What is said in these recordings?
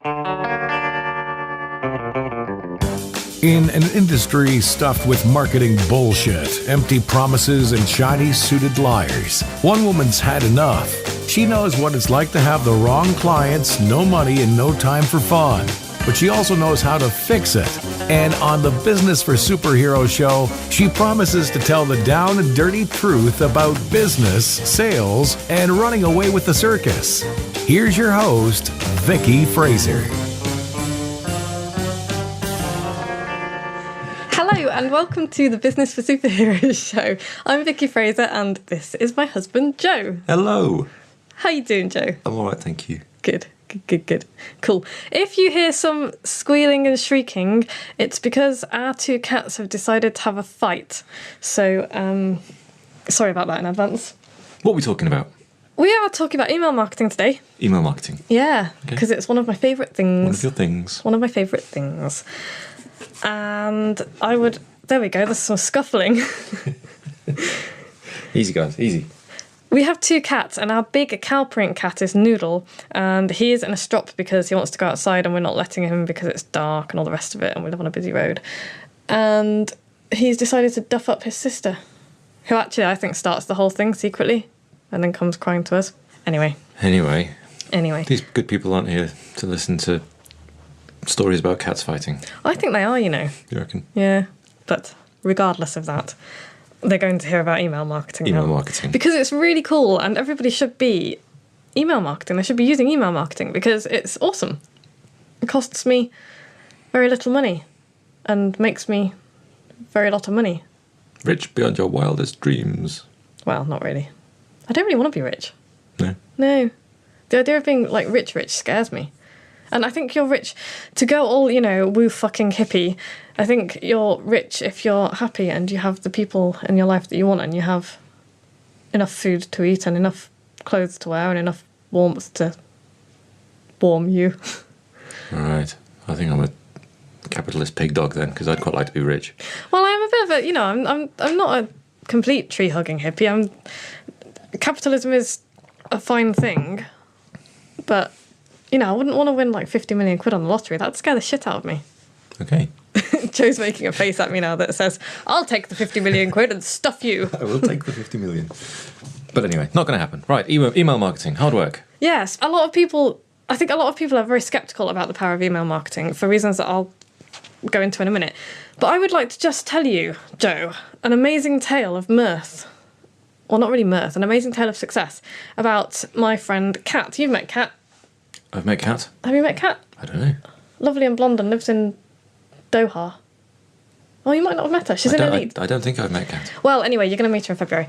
In an industry stuffed with marketing bullshit, empty promises, and shiny-suited liars, one woman's had enough. She knows what it's like to have the wrong clients, no money, and no time for fun. But she also knows how to fix it. And on the Business for Superheroes show, she promises to tell the down and dirty truth about business, sales, and running away with the circus. Here's your host, Vicky Fraser. Hello and welcome to the Business for Superheroes show. I'm Vicky Fraser and this is my husband, Joe. Hello. How you doing, Joe? I'm all right, thank you. Good. Cool. If you hear some squealing and shrieking, it's because our two cats have decided to have a fight. So, sorry about that in advance. What are we talking about? We are talking about email marketing today. Email marketing. Yeah, because it's one of my favourite things. One of your things. One of my favourite things. And there we go, there's some scuffling. Easy, guys, easy. We have two cats, and our big cow print cat is Noodle, and he is in a strop because he wants to go outside and we're not letting him because it's dark and all the rest of it, and we live on a busy road. And he's decided to duff up his sister, who actually I think starts the whole thing secretly and then comes crying to us. Anyway. These good people aren't here to listen to stories about cats fighting. I think they are, you know. You reckon? Yeah, but regardless of that, they're going to hear about email marketing now. Because it's really cool and everybody should be email marketing. They should be using email marketing because it's awesome. It costs me very little money and makes me very lot of money. Rich beyond your wildest dreams. Well, not really. I don't really want to be rich. No? The idea of being, like, rich scares me. And I think you're rich to go all, you know, woo fucking hippie. I think you're rich if you're happy and you have the people in your life that you want and you have enough food to eat and enough clothes to wear and enough warmth to warm you. All right. I think I'm a capitalist pig dog then, because I'd quite like to be rich. Well, I'm a bit of a, you know, I'm not a complete tree-hugging hippie. Capitalism is a fine thing, but, you know, I wouldn't want to win like 50 million quid on the lottery. That'd scare the shit out of me. Okay. Joe's making a face at me now that says, I'll take the 50 million quid and stuff you. I will take the 50 million. But anyway, not going to happen. Right, email marketing, hard work. Yes, I think a lot of people are very sceptical about the power of email marketing for reasons that I'll go into in a minute. But I would like to just tell you, Joe, an amazing tale of mirth. Well, not really mirth, an amazing tale of success about my friend Kat. You've met Kat. I've met Kat. Have you met Kat? I don't know. Lovely and blonde and lives in Doha. Oh, you might not have met her. She's in Elite. I don't think I've met Kat. Well, anyway, you're going to meet her in February.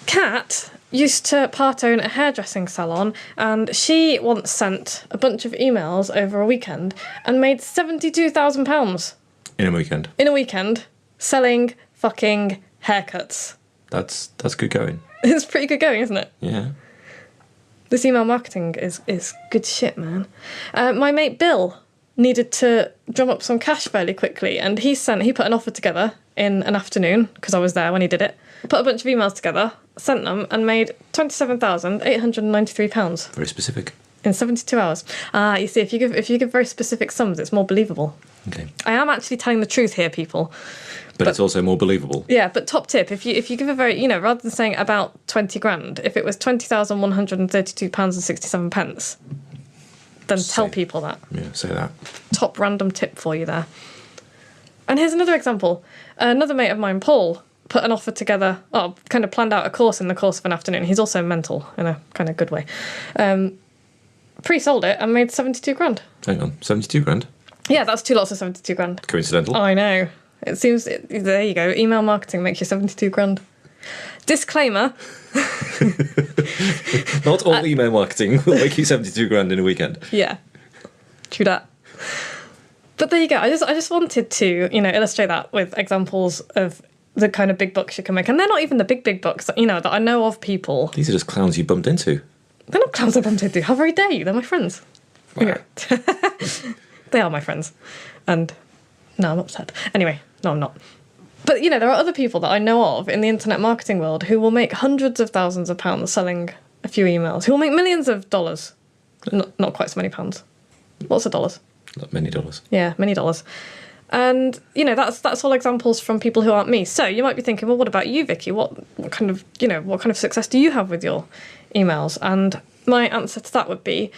Kat used to part-own a hairdressing salon, and she once sent a bunch of emails over a weekend and made £72,000. In a weekend? In a weekend, selling fucking haircuts. That's good going. It's pretty good going, isn't it? Yeah. This email marketing is good shit, man. My mate Bill needed to drum up some cash fairly quickly, and he put an offer together in an afternoon, because I was there when he did it, put a bunch of emails together, sent them, and made £27,893. Very specific. In 72 hours. You see, if you give very specific sums, it's more believable. Okay. I am actually telling the truth here, people. But it's also more believable. Yeah, but top tip, if you give a very, you know, rather than saying about 20 grand, if it was £20,132.67, then tell people that. Yeah, say that. Top random tip for you there. And here's another example. Another mate of mine, Paul, put an offer together, kind of planned out a course in the course of an afternoon. He's also mental in a kind of good way. Pre-sold it and made 72 grand. Hang on, 72 grand? Yeah, that's two lots of 72 grand. Coincidental? I know. It seems, there you go, email marketing makes you 72 grand. Disclaimer. Not all email marketing will make you 72 grand in a weekend. Yeah, true that. But there you go. I just wanted to, you know, illustrate that with examples of the kind of big bucks you can make. And they're not even the big bucks, you know, that I know of people. These are just clowns you bumped into. They're not clowns I bumped into. How very dare you? They're my friends. Wow. They are my friends. And no, I'm upset. Anyway, no, I'm not. But, you know, there are other people that I know of in the internet marketing world who will make hundreds of thousands of pounds selling a few emails, who will make millions of dollars. Not quite so many pounds. Lots of dollars. Many dollars. Yeah, many dollars. And, you know, that's all examples from people who aren't me. So you might be thinking, well, what about you, Vicky? What kind of success do you have with your emails? And my answer to that would be,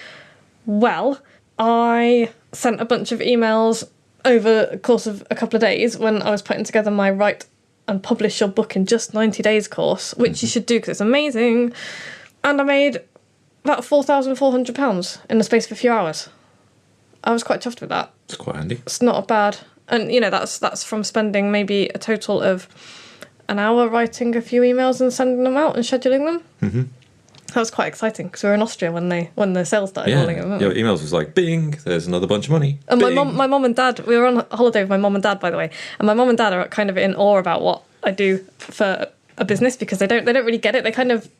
well, I sent a bunch of emails over the course of a couple of days when I was putting together my Write and Publish Your Book in Just 90 Days course, which you should do because it's amazing. And I made about £4,400 in the space of a few hours. I was quite chuffed with that. It's quite handy. It's not bad. And, you know, that's from spending maybe a total of an hour writing a few emails and sending them out and scheduling them. Mm-hmm. That was quite exciting because we were in Austria when the sales started rolling them. Your emails was like, bing, there's another bunch of money. And my mum and dad, we were on holiday with my mum and dad, by the way, and my mum and dad are kind of in awe about what I do for a business because they don't really get it.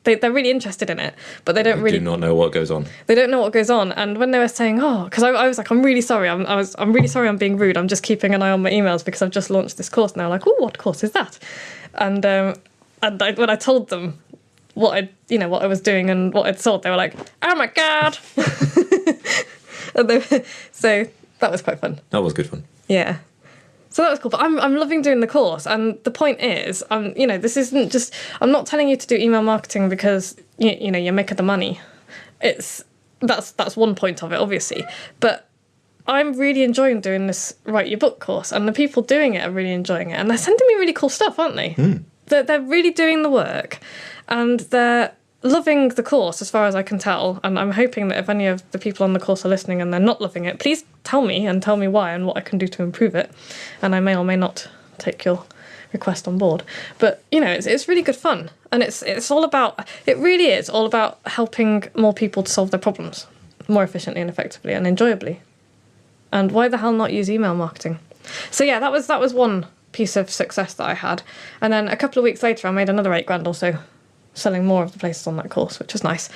They're really interested in it, but they do not know what goes on. They don't know what goes on. And when they were saying, because I was like, I'm really sorry. I'm really sorry I'm being rude. I'm just keeping an eye on my emails because I've just launched this course. And they're like, oh, what course is that? And when I told them what I was doing and what I'd sold, they were like, oh my God. So that was quite fun. That was good fun. Yeah. So that was cool, but I'm loving doing the course, and the point is, this isn't just, I'm not telling you to do email marketing because you're making the money. That's one point of it, obviously, but I'm really enjoying doing this Write Your Book course, and the people doing it are really enjoying it, and they're sending me really cool stuff, aren't they? They're really doing the work, and they're loving the course as far as I can tell, and I'm hoping that if any of the people on the course are listening and they're not loving it, please tell me why and what I can do to improve it, and I may or may not take your request on board. But it's really good fun, and it really is all about helping more people to solve their problems more efficiently and effectively and enjoyably. And why the hell not use email marketing? So yeah, that was one piece of success that I had, and then a couple of weeks later I made another $8,000 or so, selling more of the places on that course, which was nice.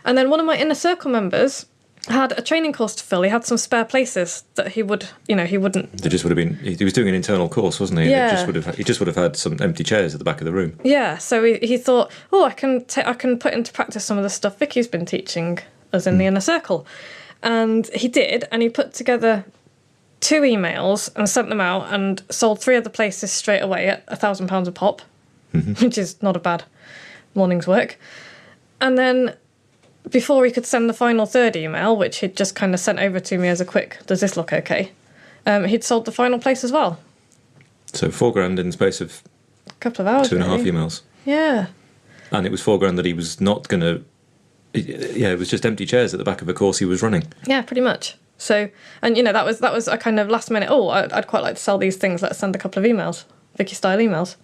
And then one of my inner circle members had a training course to fill. He had some spare places that he wouldn't. There just would have been. He was doing an internal course, wasn't he? Yeah. He just would have had some empty chairs at the back of the room. Yeah. So he thought, I can put into practice some of the stuff Vicky's been teaching us in the inner circle, and he did. And he put together 2 emails and sent them out and sold 3 of the places straight away at £1,000 a pop, which is not a bad morning's work. And then before he could send the final 3rd email, which he'd just kind of sent over to me as a quick, does this look okay? He'd sold the final place as well. So $4,000 in the space of a couple of hours. 2.5 emails. Yeah. And it was $4,000 that he was not going to. Yeah, it was just empty chairs at the back of a course he was running. Yeah, pretty much. So, and that was a kind of last minute. I'd quite like to sell these things. Let's send a couple of emails, Vicky style emails.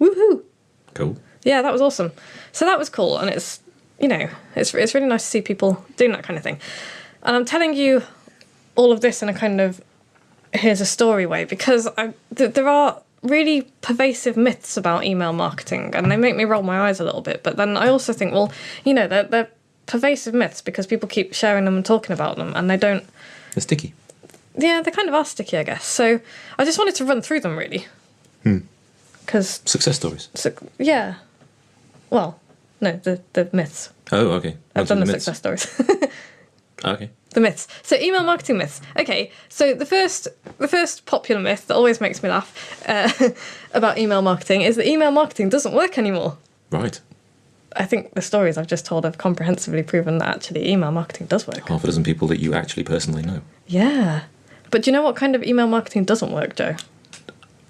Woohoo! Cool. Yeah, that was awesome. So that was cool, and it's really nice to see people doing that kind of thing. And I'm telling you all of this in a kind of here's a story way because there are really pervasive myths about email marketing, and they make me roll my eyes a little bit. But then I also think, well, they're pervasive myths because people keep sharing them and talking about them, and they don't. They're sticky. Yeah, they kind of are sticky, I guess. So I just wanted to run through them really. Because success stories. Yeah. Well, no, the myths. Oh, okay. I've done the success stories. Okay. The myths. So email marketing myths. Okay, so the first popular myth that always makes me laugh about email marketing is that email marketing doesn't work anymore. Right. I think the stories I've just told have comprehensively proven that actually email marketing does work. Half a dozen people that you actually personally know. Yeah. But do you know what kind of email marketing doesn't work, Joe?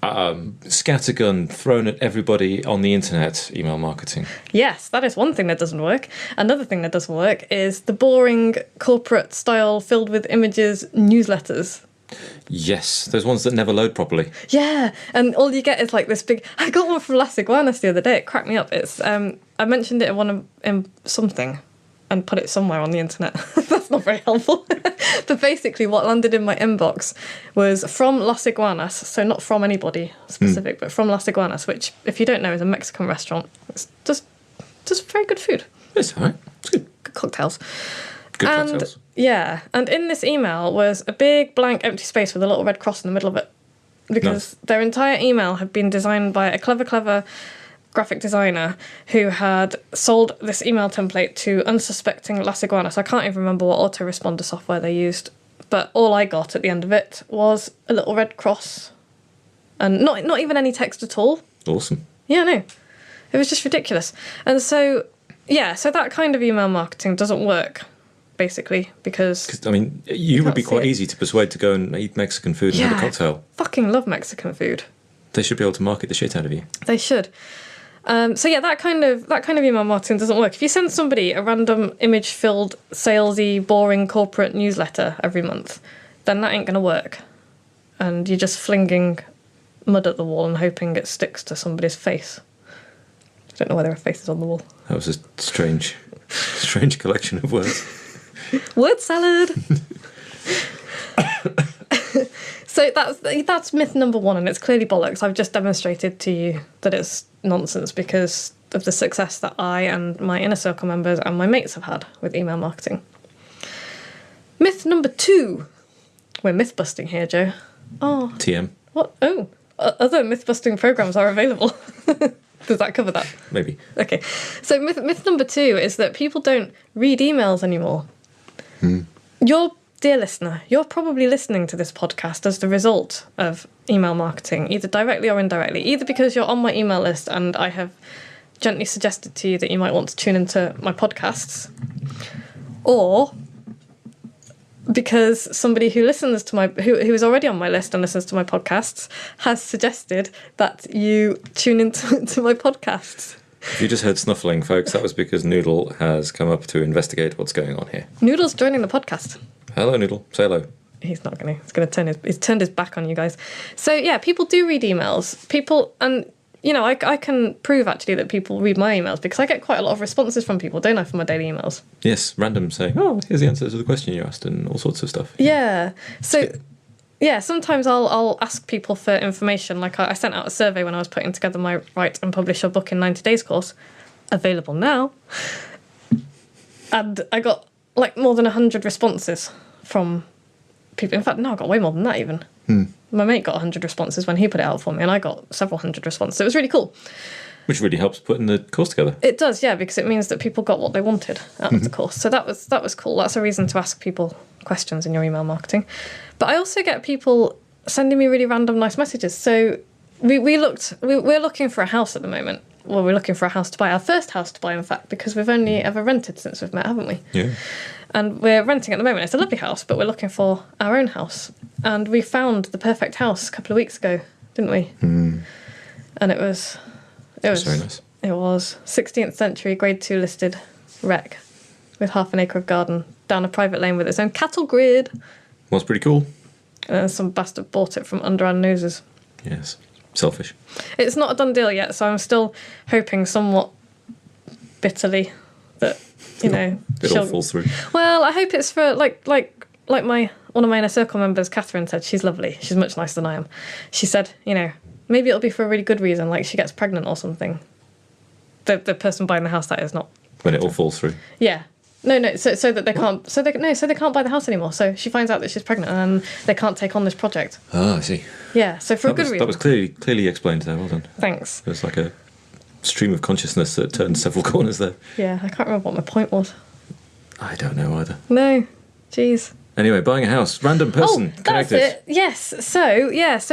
Scattergun thrown at everybody on the internet email marketing. Yes, that is one thing that doesn't work. Another thing that doesn't work is the boring corporate style filled with images newsletters. Yes, those ones that never load properly. Yeah, and all you get is like this big. I got one from Las Iguanas the other day. It cracked me up. It's I mentioned it in something and put it somewhere on the internet. That's not very helpful. But basically what landed in my inbox was from Las Iguanas, so not from anybody specific, but from Las Iguanas, which, if you don't know, is a Mexican restaurant. It's just very good food. It's all right. It's good. Good cocktails. Good cocktails. Yeah, and in this email was a big blank empty space with a little red cross in the middle of it. Because their entire email had been designed by a clever graphic designer who had sold this email template to unsuspecting Las Iguanas. I can't even remember what autoresponder software they used, But all I got at the end of it was a little red cross. And not even any text at all. Awesome. Yeah, no. It was just ridiculous. And so, yeah, so that kind of email marketing doesn't work, basically, because... I mean, you would be quite easy to persuade to go and eat Mexican food and have a cocktail. Fucking love Mexican food. They should be able to market the shit out of you. They should. So yeah, that kind of email marketing doesn't work. If you send somebody a random image-filled, salesy, boring corporate newsletter every month, then that ain't going to work. And you're just flinging mud at the wall and hoping it sticks to somebody's face. I don't know whether a face is on the wall. That was a strange collection of words. Word salad! So that's myth number 1, and it's clearly bollocks. I've just demonstrated to you that it's nonsense because of the success that I and my inner circle members and my mates have had with email marketing. Myth number 2. We're myth-busting here, Joe. Oh. TM. What? Oh. Other myth-busting programs are available. Does that cover that? Maybe. Okay. So myth number 2 is that people don't read emails anymore. Dear listener, you're probably listening to this podcast as the result of email marketing, either directly or indirectly, either because you're on my email list and I have gently suggested to you that you might want to tune into my podcasts, or because somebody who listens to who is already on my list and listens to my podcasts has suggested that you tune into my podcasts. If you just heard snuffling, folks, that was because Noodle has come up to investigate what's going on here. Noodle's joining the podcast. Hello, Noodle. Say hello. He's not going to. He's going to he's turned his back on you guys. So, yeah, people do read emails. People, and, you know, I can prove, actually, that people read my emails because I get quite a lot of responses from people, don't I, for my daily emails? Yes, random saying, oh, here's the answer to the question you asked and all sorts of stuff. Yeah. So, yeah, sometimes I'll ask people for information. Like I sent out a survey when I was putting together my Write and Publish Your Book in 90 Days course, available now. And I got, like, more than 100 responses from people. In fact, no, I got way more than that even. My mate got 100 responses when he put it out for me, and I got several hundred responses. It was really cool. Which really helps putting the course together. It does, yeah, because it means that people got what they wanted out of the course. So that was cool. That's a reason to ask people questions in your email marketing. But I also get people sending me really random nice messages. So we're looking for a house at the moment. Well, we're looking for a house to buy, our first house to buy, in fact, because we've only ever rented since we've met, haven't we? Yeah. And we're renting at the moment. It's a lovely house, but we're looking for our own house. And we found the perfect house a couple of weeks ago, didn't we? And it was very nice. It was 16th century, grade 2 listed wreck with half an acre of garden down a private lane with its own cattle grid. Was pretty cool. And then some bastard bought it from under our noses. Yes. Selfish. It's not a done deal yet, so I'm still hoping somewhat bitterly that, you know, it all falls through. Well, I hope it's for like one of my inner circle members, Catherine, said. She's lovely. She's much nicer than I am. She said, you know, maybe it'll be for a really good reason, like she gets pregnant or something. The person buying the house, that is, not when it all falls through. Yeah. No, so that they can't, so they can't buy the house anymore. So she finds out that she's pregnant and they can't take on this project. Oh, I see. Yeah, so for a good reason. That was clearly explained there. Well done. Thanks. It was like a stream of consciousness that turned several corners there. Yeah, I can't remember what my point was. I don't know either. No, jeez. Anyway, buying a house, random person connected. That's it. Yes. So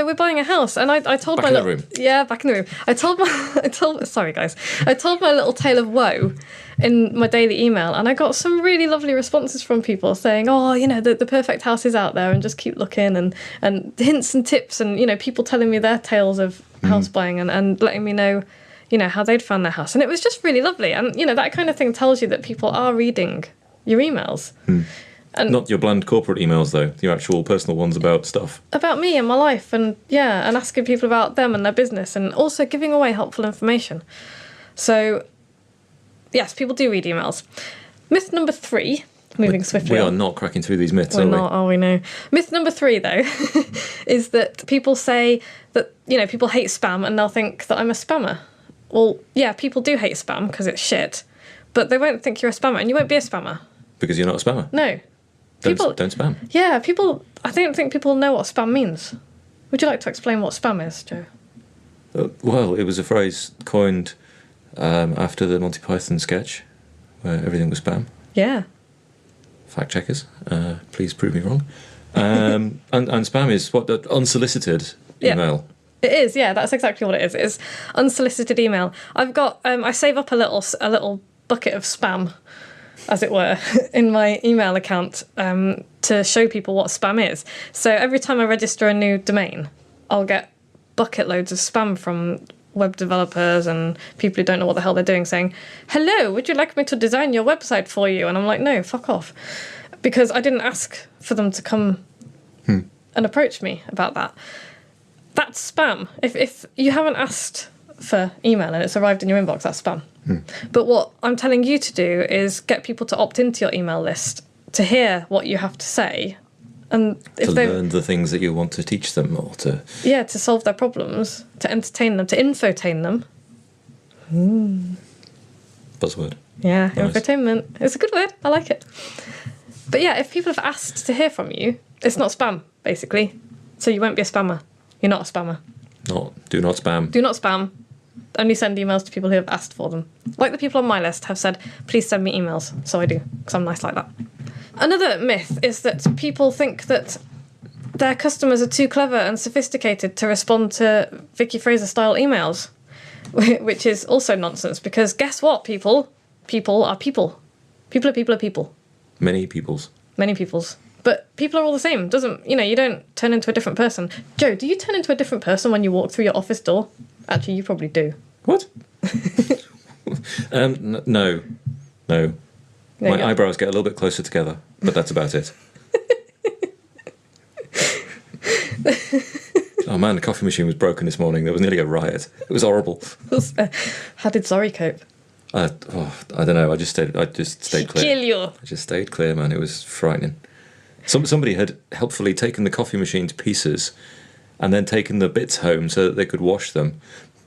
we're buying a house, and I told back my in the room. Yeah, back in the room. Sorry guys, I told my little tale of woe in my daily email, and I got some really lovely responses from people saying, oh, you know, the perfect house is out there, and just keep looking, and hints and tips, and, you know, people telling me their tales of house buying and letting me know, you know, how they'd found their house, and it was just really lovely, and, you know, that kind of thing tells you that people are reading your emails. And not your bland corporate emails, though. Your actual personal ones about stuff. About me and my life, and and asking people about them and their business, and also giving away helpful information. So, yes, people do read emails. Myth number 3, moving swiftly We on. are not cracking through these myths, We're not, are we? No. Myth number 3, though, is that people say that, you know, people hate spam and they'll think that I'm a spammer. Well, yeah, people do hate spam because it's shit, but they won't think you're a spammer, and you won't be a spammer. Because you're not a spammer. No. Don't spam. Yeah, I don't think people know what spam means. Would you like to explain what spam is, Joe? Well, it was a phrase coined after the Monty Python sketch where everything was spam. Yeah. Fact checkers, please prove me wrong. And spam is what, unsolicited email. It is, yeah, that's exactly what it is. It's unsolicited email. I've got, I save up a little bucket of spam, as it were, in my email account to show people what spam is. So every time I register a new domain, I'll get bucket loads of spam from web developers and people who don't know what the hell they're doing saying, hello, would you like me to design your website for you? And I'm like, no, fuck off. Because I didn't ask for them to come and approach me about that. That's spam. If you haven't asked for email and it's arrived in your inbox, that's spam. But what I'm telling you to do is get people to opt into your email list, to hear what you have to say, and if to learn the things that you want to teach them, or to to solve their problems, to entertain them, to infotain them. Buzzword. Yeah, Nice. infotainment. It's a good word. I like it. But yeah, if people have asked to hear from you, it's not spam, basically. So you won't be a spammer. You're not a spammer. Do not spam. Do not spam. Only send emails to people who have asked for them. Like the people on my list have said, please send me emails. So I do, because I'm nice like that. Another myth is that people think that their customers are too clever and sophisticated to respond to Vicky Fraser style emails, which is also nonsense, because guess what, people? People are people. People are people are people. Many peoples. Many peoples. But people are all the same. You don't turn into a different person. Joe, do you turn into a different person when you walk through your office door? Actually, you probably do. What? No. My eyebrows get a little bit closer together, but that's about it. Oh man, the coffee machine was broken this morning. There was nearly a riot. It was horrible. How did Zori cope? I don't know. I just stayed clear. Kill you. I just stayed clear, man. It was frightening. Somebody had helpfully taken the coffee machine to pieces and then taken the bits home so that they could wash them.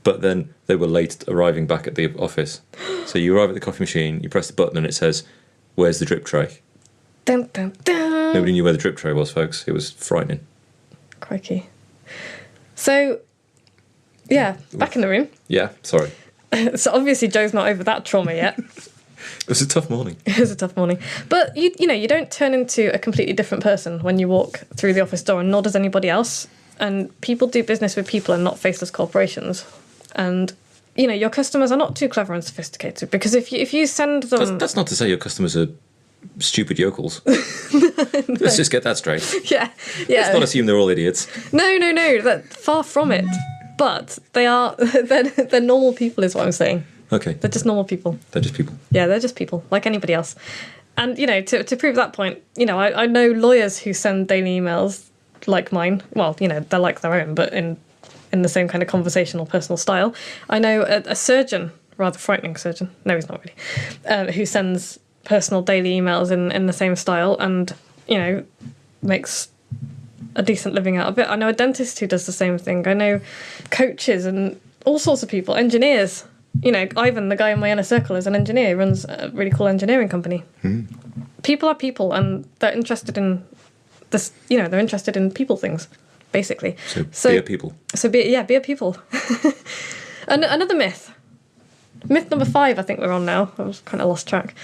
But then they were late arriving back at the office. So you arrive at the coffee machine, you press the button and it says, where's the drip tray? Dun, dun, dun. Nobody knew where the drip tray was, folks. It was frightening. Crikey. So, yeah, back in the room. Yeah, sorry. So obviously Joe's not over that trauma yet. It was a tough morning. It was a tough morning. But, you don't turn into a completely different person when you walk through the office door, and nor does anybody else. And people do business with people and not faceless corporations. And, your customers are not too clever and sophisticated, because if you send them... That's not to say your customers are stupid yokels. Let's just get that straight. Yeah. Let's not assume they're all idiots. No, that far from it. But they're normal people is what I'm saying. Okay. They're just normal people. They're just people. Yeah, they're just people, like anybody else. And, to prove that point, I know lawyers who send daily emails like mine. Well, they're like their own, but in the same kind of conversational, personal style. I know a surgeon, rather frightening surgeon. No, he's not really. Who sends personal daily emails in the same style and, makes a decent living out of it. I know a dentist who does the same thing. I know coaches and all sorts of people, engineers. Ivan, the guy in my inner circle, is an engineer. He runs a really cool engineering company. People are people, and they're interested in this. They're interested in people things, basically. So be a people. So be a people. And another myth. Myth number 5, I think we're on now. I was kind of lost track.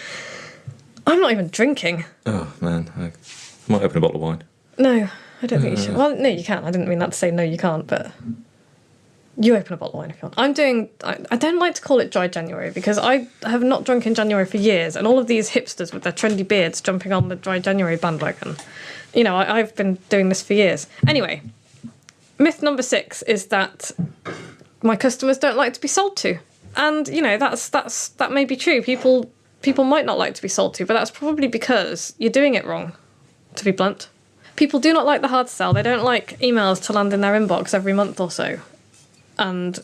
I'm not even drinking. Oh man, I might open a bottle of wine. No, I don't think you should. Well, no, you can. I didn't mean that to say no, you can't, but you open a bottle of wine if you want. I don't like to call it dry January, because I have not drunk in January for years, and all of these hipsters with their trendy beards jumping on the dry January bandwagon. I've been doing this for years. Anyway, myth number 6 is that my customers don't like to be sold to. And, that may be true. People might not like to be sold to, but that's probably because you're doing it wrong, to be blunt. People do not like the hard sell. They don't like emails to land in their inbox every month or so. And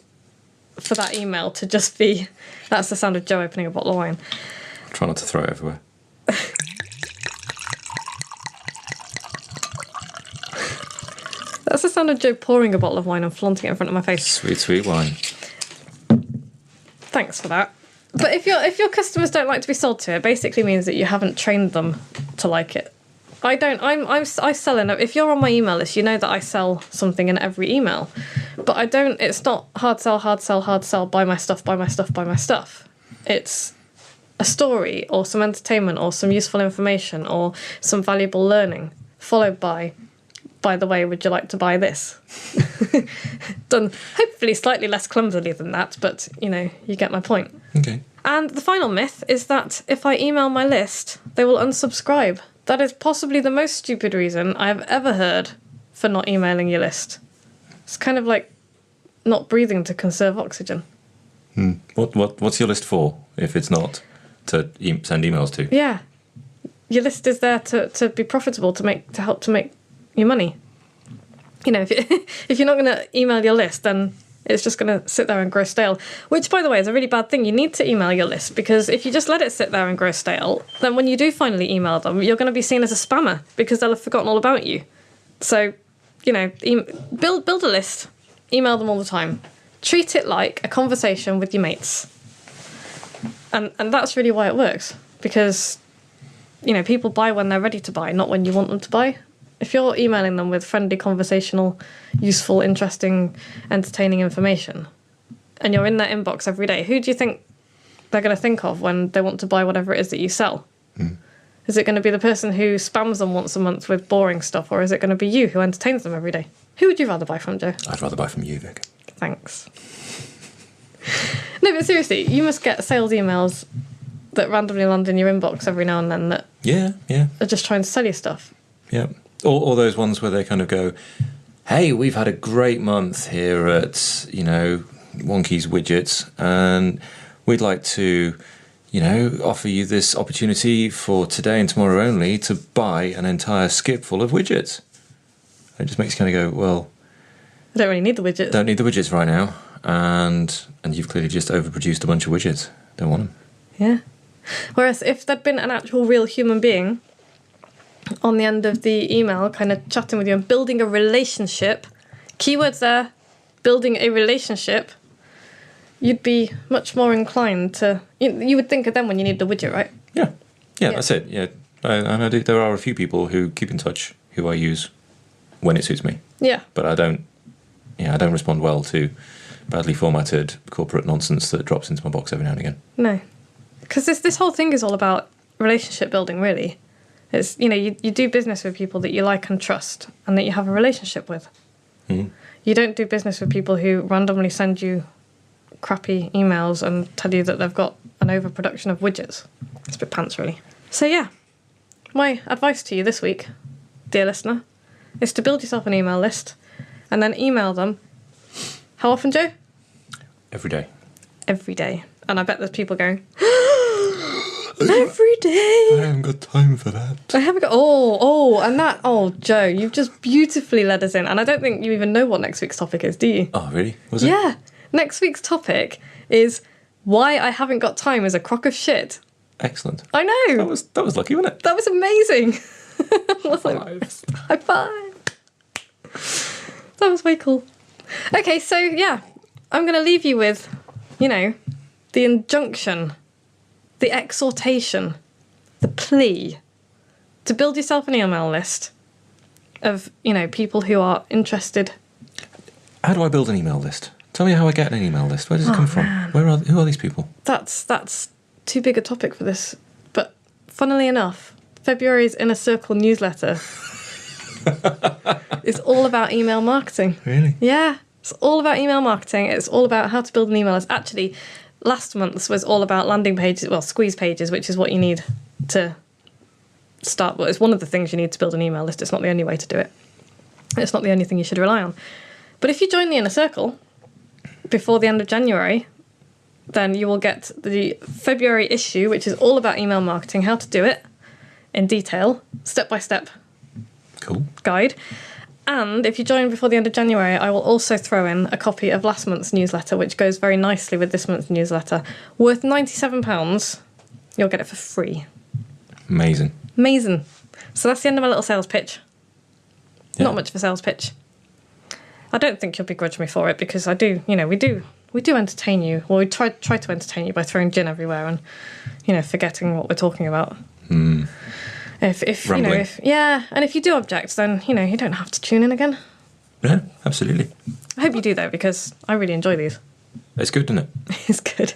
for that email to just be... That's the sound of Joe opening a bottle of wine. Try not to throw it everywhere. That's the sound of Joe pouring a bottle of wine and flaunting it in front of my face. Sweet, sweet wine. Thanks for that. But if your customers don't like to be sold to, it basically means that you haven't trained them to like it. I don't. I sell in. If you're on my email list, you know that I sell something in every email. But I don't. It's not hard sell, hard sell, hard sell. Buy my stuff. Buy my stuff. Buy my stuff. It's a story or some entertainment or some useful information or some valuable learning, followed by by the way, would you like to buy this? Done hopefully slightly less clumsily than that, but, you get my point. Okay. And the final myth is that if I email my list, they will unsubscribe. That is possibly the most stupid reason I have ever heard for not emailing your list. It's kind of like not breathing to conserve oxygen. What's your list for, if it's not to send emails to? Yeah. Your list is there to be profitable, to help to make you money. If you're not going to email your list, then it's just going to sit there and grow stale. Which, by the way, is a really bad thing. You need to email your list, because if you just let it sit there and grow stale, then when you do finally email them, you're going to be seen as a spammer because they'll have forgotten all about you. So, build a list, email them all the time. Treat it like a conversation with your mates. And that's really why it works, because, people buy when they're ready to buy, not when you want them to buy. If you're emailing them with friendly, conversational, useful, interesting, entertaining information, and you're in their inbox every day, who do you think they're going to think of when they want to buy whatever it is that you sell? Is it going to be the person who spams them once a month with boring stuff, or is it going to be you who entertains them every day? Who would you rather buy from, Joe? I'd rather buy from you, Vic. Thanks. No, but seriously, you must get sales emails that randomly land in your inbox every now and then that are just trying to sell you stuff. Yeah. Or those ones where they kind of go, hey, we've had a great month here at, Wonky's Widgets, and we'd like to, offer you this opportunity for today and tomorrow only to buy an entire skip full of widgets. It just makes you kind of go, well, I don't really need the widgets. Don't need the widgets right now, and you've clearly just overproduced a bunch of widgets. Don't want them. Yeah. Whereas if there'd been an actual real human being on the end of the email, kind of chatting with you and building a relationship, keywords there, building a relationship, you'd be much more inclined to... You would think of them when you need the widget, right? Yeah, that's it. Yeah, there are a few people who keep in touch who I use when it suits me. Yeah. But I don't respond well to badly formatted corporate nonsense that drops into my box every now and again. No. Because this whole thing is all about relationship building, really. It's, you do business with people that you like and trust and that you have a relationship with. Mm. You don't do business with people who randomly send you crappy emails and tell you that they've got an overproduction of widgets. It's a bit pants, really. So, yeah. My advice to you this week, dear listener, is to build yourself an email list and then email them. How often, Joe? Every day. Every day. And I bet there's people going... Every day. I haven't got time for that. I haven't got... Joe, you've just beautifully led us in. And I don't think you even know what next week's topic is, do you? Oh, really? Was it? Yeah. Next week's topic is why I haven't got time is a crock of shit. Excellent. I know. That was lucky, wasn't it? That was amazing. Five. High five. That was way cool. Okay, so, yeah. I'm going to leave you with, the injunction, the exhortation, the plea to build yourself an email list of, people who are interested. How do I build an email list? Tell me how I get an email list. Where does it come from? Man. Who are these people? That's too big a topic for this. But funnily enough, February's Inner Circle newsletter is all about email marketing. Really? Yeah. It's all about email marketing. It's all about how to build an email list. Actually, last month's was all about landing pages, squeeze pages, which is what you need to start. Well, it's one of the things you need to build an email list. It's not the only way to do it. It's not the only thing you should rely on. But if you join the Inner Circle before the end of January, then you will get the February issue, which is all about email marketing, how to do it in detail, step-by-step Cool. guide. And if you join before the end of January, I will also throw in a copy of last month's newsletter, which goes very nicely with this month's newsletter. Worth £97. You'll get it for free. Amazing. So that's the end of my little sales pitch. Yeah. Not much of a sales pitch. I don't think you'll begrudge me for it, because I do, we do entertain you. Well, we try to entertain you by throwing gin everywhere and, forgetting what we're talking about. Mm. If and if you do object, then, you don't have to tune in again. Yeah, absolutely. I hope you do, though, because I really enjoy these. It's good, isn't it? It's good.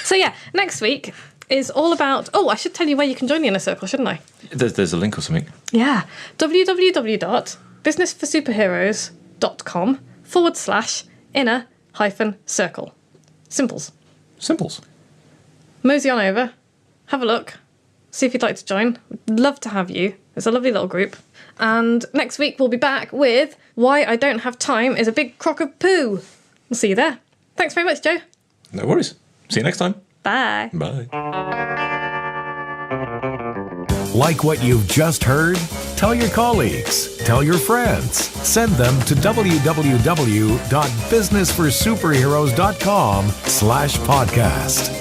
So, yeah, next week is all about... Oh, I should tell you where you can join the Inner Circle, shouldn't I? There's a link or something. Yeah. www.untitled businessforsuperheroes.com/inner-circle. Simples. Simples. Mosey on over, have a look, see if you'd like to join. We'd love to have you. It's a lovely little group. And next week we'll be back with Why I Don't Have Time is a Big Crock of Poo. We'll see you there. Thanks very much, Joe. No worries. See you next time. Bye. Bye. Like what you've just heard? Tell your colleagues, tell your friends, send them to www.businessforsuperheroes.com/podcast.